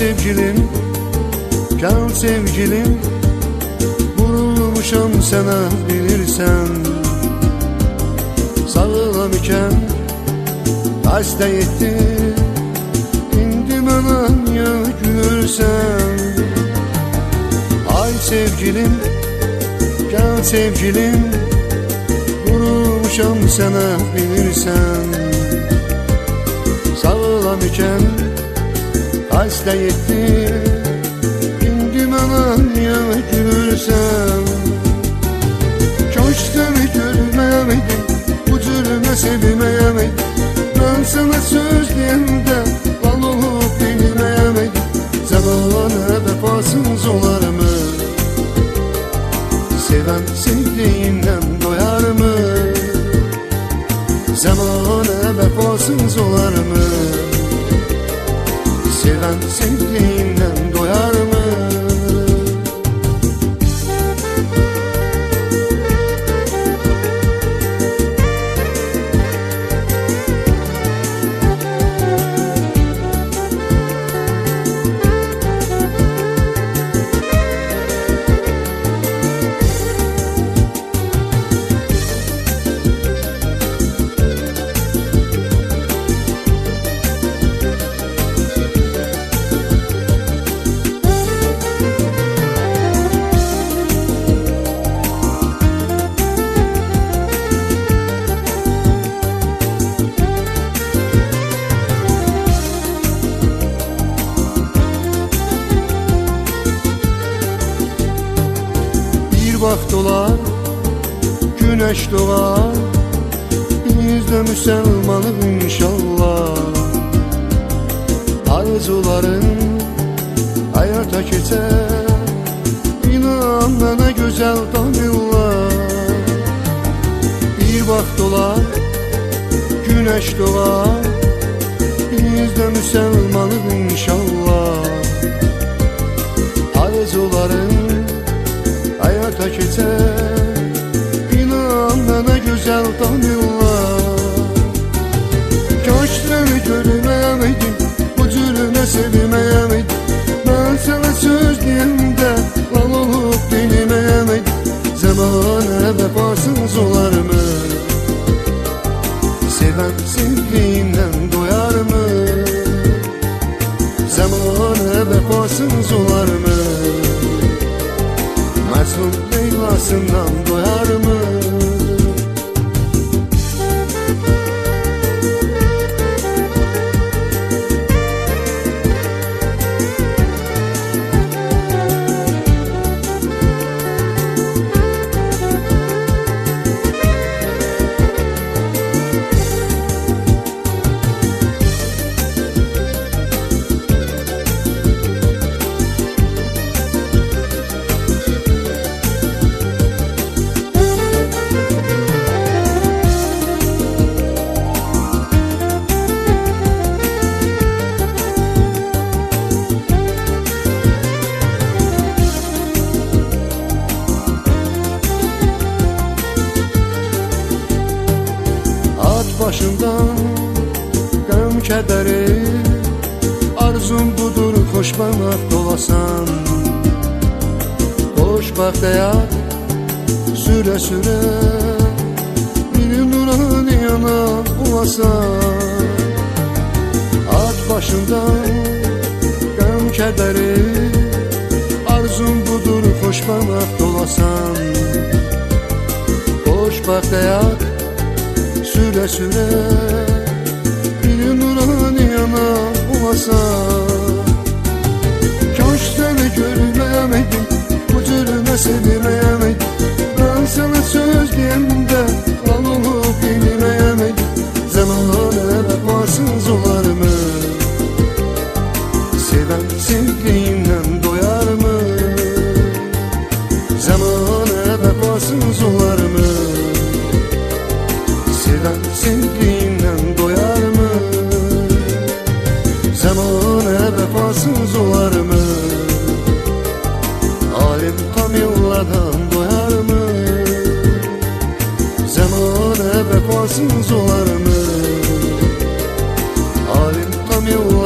sevgilim, gel sevgilim, vurulmuşam sana bilirsen. Sağlam iken hasta etti, indi bana ya gülürsen. Ay sevgilim, gel sevgilim, vurulmuşam sana bilirsen. Sağlam iken hasta etti, indi bana ya gülürsen. Köşkleri görmeyemedim, bu türlü sevmeyemedim. Ben sana söz diyende lan olup dinleyemedim. Zamana vefasız olar mı? Seven sevdiğinden doyar mı? Zamana vefasız olar mı? Seven sevdiğinden doyar mı? Vaxt olar, güneş doğar, biz de müsəlmanıq inşallah. Arzuların hayata keçər, inan mənə gözəl tanırlar. Bir vaxt olar, güneş doğar, biz de müsəlmanıq inşallah. Arzuların hayata keçər, inan mənə gözəl tanırlar. Köşkləri görməyəməydim, bu cürünə sevməyəməydim. Mən sənə söz deyəndə lan olub dinməyəməydim. Zamana vefasız olar mı? Seven sevdiğinden doyar mı? Zamana vefasız olar mı? Mecnun Leyla'sından doyar mı? Başından qəm kədəri, arzum budur xoşbəxt olasan. Xoşbəxt həyat sürə-sürə bir nuran yana olasan. At başından qəm kədəri, arzum budur xoşbəxt olasan. Xoşbəxt həyat süre-süre bir nuran yana olasan. Köşkleri görmeyemedim, bu cürüne sevmeyemedim. Ben sana söz diyende lan olup dinleyemedim. Zamana vefasız olar mı? Seven sevdiğinden doyar mı? Zamana vefasız olar mı? Seven sevdiğinden doyar mı? Zamana vefasız olar mı? Alim kamillardan doyar mı? Zamana vefasız olar mı? Alim kamillardan